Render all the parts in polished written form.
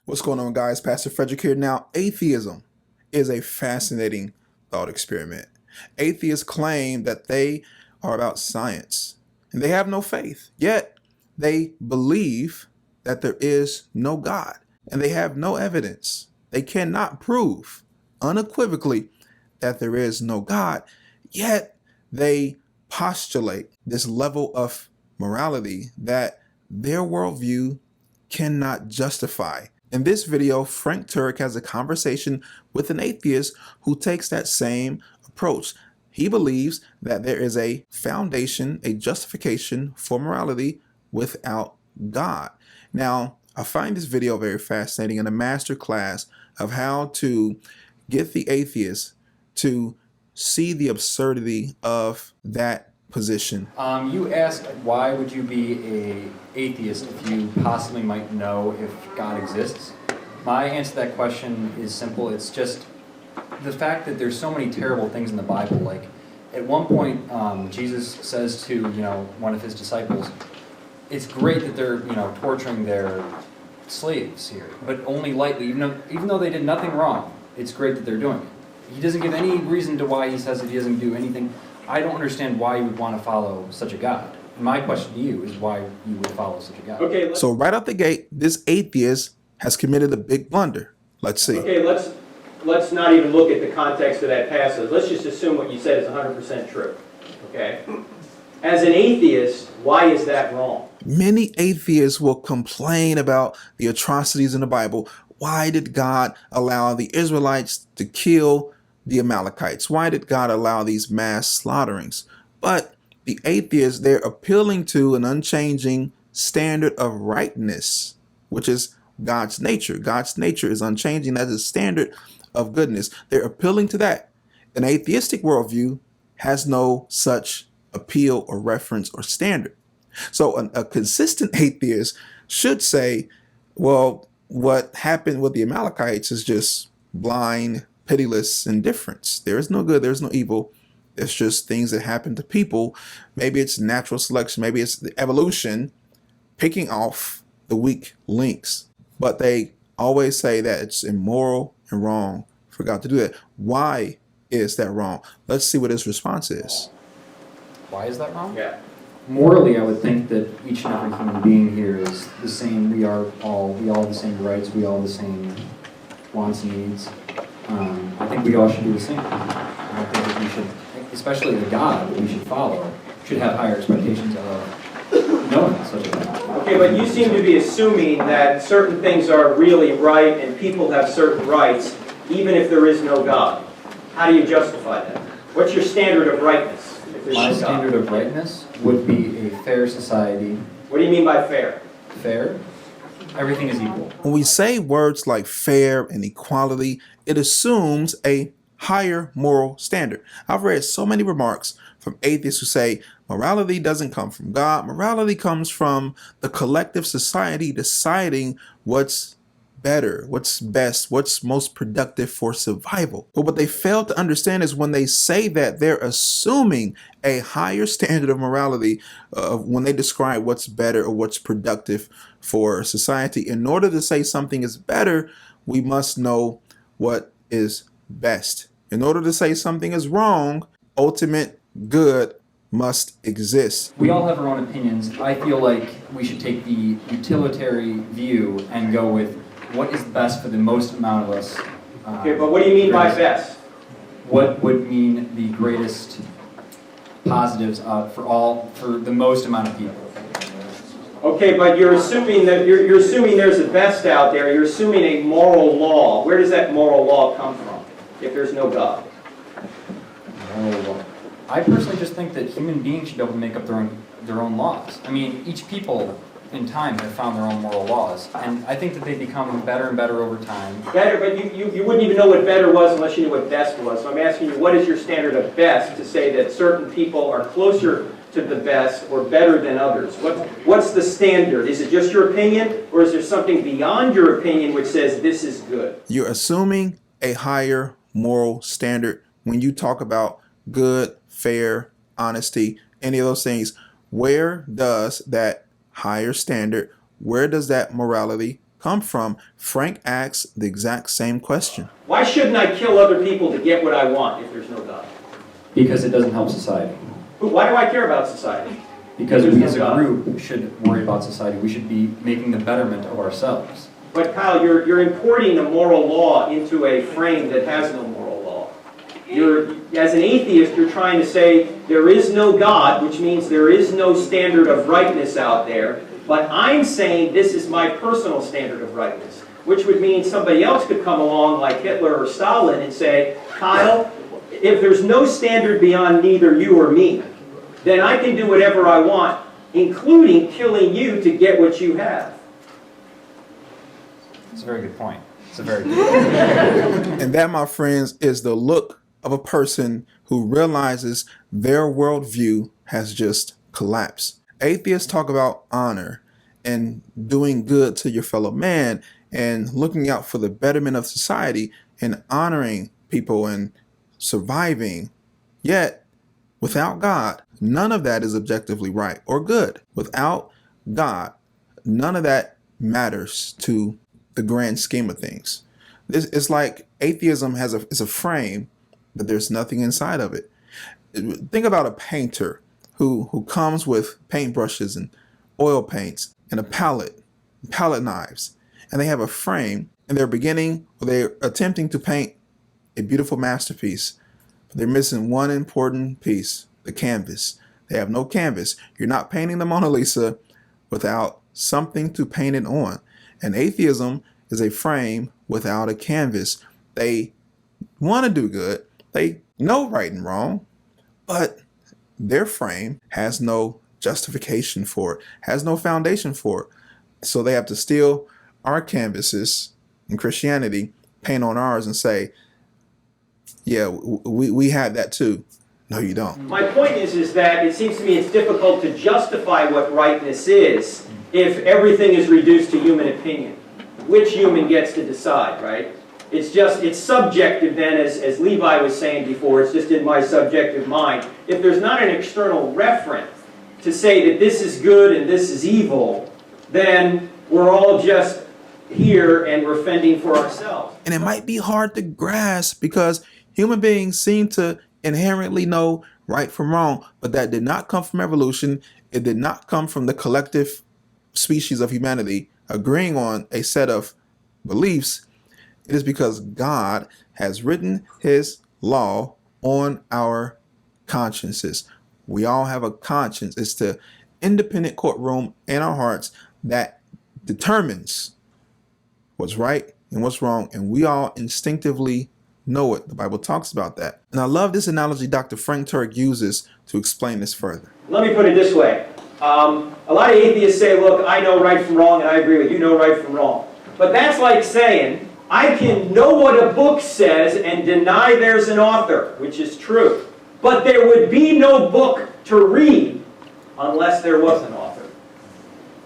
What's going on, guys? Pastor Frederick here. Now, atheism is a fascinating thought experiment. Atheists claim that they are about science and they have no faith, yet they believe that there is no God and they have no evidence. They cannot prove unequivocally that there is no God, yet they postulate this level of morality that their worldview cannot justify. In this video, Frank Turek has a conversation with an atheist who takes that same approach. He believes that there is a foundation, a justification for morality without God. Now, I find this video very fascinating and a master class of how to get the atheist to see the absurdity of that position. You asked why would you be an atheist if you possibly might know if God exists? My answer to that question is simple. It's just the fact that there's so many terrible things in the Bible. Like at one point, Jesus says to one of his disciples, "It's great that they're torturing their slaves here, but only lightly. Even though they did nothing wrong, it's great that they're doing it." He doesn't give any reason to why he says that he doesn't do anything. I don't understand why you would want to follow such a God. My question to you is why you would follow such a God. Okay. So right out the gate, this atheist has committed a big blunder. Let's see. Okay, let's not even look at the context of that passage. Let's just assume what you said is 100% true. Okay? As an atheist, why is that wrong? Many atheists will complain about the atrocities in the Bible. Why did God allow the Israelites to kill the Amalekites? Why did God allow these mass slaughterings? But the atheists, they're appealing to an unchanging standard of rightness, which is God's nature. God's nature is unchanging. That is a standard of goodness. They're appealing to that. An atheistic worldview has no such appeal or reference or standard. So a consistent atheist should say, well, what happened with the Amalekites is just blind, pitiless indifference. There is no good, there's no evil. It's just things that happen to people. Maybe it's natural selection, maybe it's the evolution picking off the weak links. But they always say that it's immoral and wrong for God to do that. Why is that wrong? Let's see what his response is. Why is that wrong? Yeah. Morally, I would think that each and every human being here is the same. We all have the same rights. We all have the same wants and needs. I think we all should do the same. I think that we should, especially the God that we should follow, should have higher expectations of knowing such a God. Okay, but you seem to be assuming that certain things are really right and people have certain rights, even if there is no God. How do you justify that? What's your standard of rightness if there's My no God? standard of rightness would be a fair society. What do you mean by fair? Fair? Everything is equal. When we say words like fair and equality, it assumes a higher moral standard. I've read so many remarks from atheists who say morality doesn't come from God. Morality comes from the collective society deciding what's better, what's best, what's most productive for survival. But what they fail to understand is when they say that, they're assuming a higher standard of morality when they describe what's better or what's productive for society. In order to say something is better, we must know what is best. In order to say something is wrong, ultimate good must exist. We all have our own opinions. I feel like we should take the utilitarian view and go with what is best for the most amount of us. Okay, but what do you mean by best? What would mean the greatest positives for the most amount of people? Okay, but you're assuming that you're assuming there's a best out there. You're assuming a moral law. Where does that moral law come from if there's no God? Moral law. I personally just think that human beings should be able to make up their own laws. I mean, each people in time have found their own moral laws, and I think that they become better and better over time. Better, but you wouldn't even know what better was unless you knew what best was. So I'm asking you, what is your standard of best to say that certain people are closer to the best or better than others? What's the standard? Is it just your opinion, or is there something beyond your opinion which says this is good? You're assuming a higher moral standard when you talk about good, fair, honesty, any of those things. Where does that higher standard, where does that morality come from, Frank asks the exact same question. Why shouldn't I kill other people to get what I want if there's no God? Because it doesn't help society. Why do I care about society? Because There's we no as a God. group should worry about society. We should be making the betterment of ourselves. But Kyle, you're importing a moral law into a frame that has no moral law. As an atheist, you're trying to say there is no God, which means there is no standard of rightness out there. But I'm saying this is my personal standard of rightness, which would mean somebody else could come along like Hitler or Stalin and say, Kyle, if there's no standard beyond neither you or me, then I can do whatever I want, including killing you to get what you have. It's a very good point. It's a very good point. And that, my friends, is the look of a person who realizes their worldview has just collapsed. Atheists talk about honor and doing good to your fellow man and looking out for the betterment of society and honoring people and surviving. Yet, without God, none of that is objectively right or good. Without God, none of that matters to the grand scheme of things. It's like atheism is a frame, but there's nothing inside of it. Think about a painter who comes with paintbrushes and oil paints and a palette knives, and they have a frame, and they're attempting to paint a beautiful masterpiece, but they're missing one important piece, the canvas. They have no canvas. You're not painting the Mona Lisa without something to paint it on. And atheism is a frame without a canvas. They want to do good. They know right and wrong, but their frame has no justification for it, has no foundation for it. So they have to steal our canvases in Christianity, paint on ours and say, yeah, we had that too. No, you don't. My point is that it seems to me it's difficult to justify what rightness is if everything is reduced to human opinion. Which human gets to decide, right? It's subjective then, as Levi was saying before, it's just in my subjective mind. If there's not an external reference to say that this is good and this is evil, then we're all just here and we're fending for ourselves. And it might be hard to grasp because human beings seem to inherently know right from wrong, but that did not come from evolution. It did not come from the collective species of humanity agreeing on a set of beliefs. It is because God has written his law on our consciences. We all have a conscience. It's the independent courtroom in our hearts that determines what's right and what's wrong, and we all instinctively know it. The Bible talks about that. And I love this analogy Dr. Frank Turek uses to explain this further. Let me put it this way. A lot of atheists say, look, I know right from wrong, and I agree with you, know right from wrong. But that's like saying, I can know what a book says and deny there's an author, which is true. But there would be no book to read unless there was an author.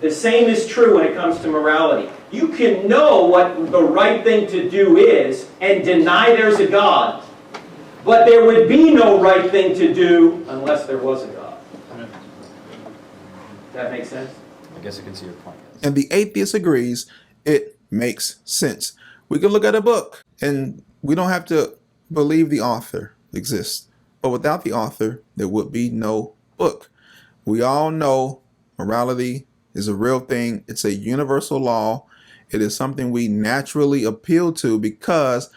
The same is true when it comes to morality. You can know what the right thing to do is and deny there's a God, but there would be no right thing to do unless there was a God. That makes sense? I guess I can see your point. And the atheist agrees it makes sense. We can look at a book and we don't have to believe the author exists. But without the author, there would be no book. We all know morality is a real thing. It's a universal law. It is something we naturally appeal to because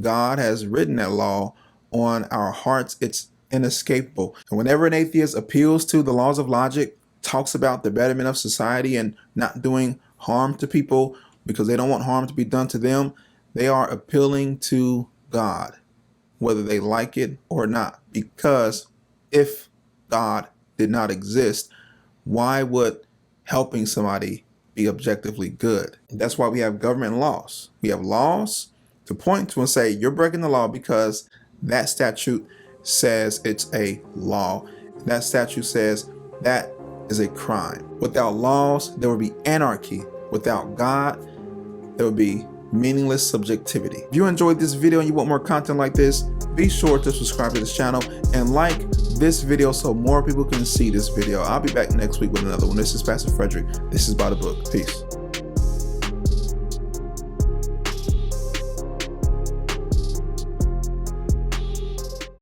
God has written that law on our hearts. It's inescapable. And whenever an atheist appeals to the laws of logic, talks about the betterment of society and not doing harm to people because they don't want harm to be done to them, they are appealing to God, whether they like it or not. Because if God did not exist, why would helping somebody be objectively good? That's why we have government laws. We have laws to point to and say, you're breaking the law because that statute says it's a law. That statute says that is a crime. Without laws, there would be anarchy. Without God, there would be meaningless subjectivity. If you enjoyed this video and you want more content like this, be sure to subscribe to this channel and like this video so more people can see this video. I'll be back next week with another one. This is Pastor Frederick. This is By the Book. Peace.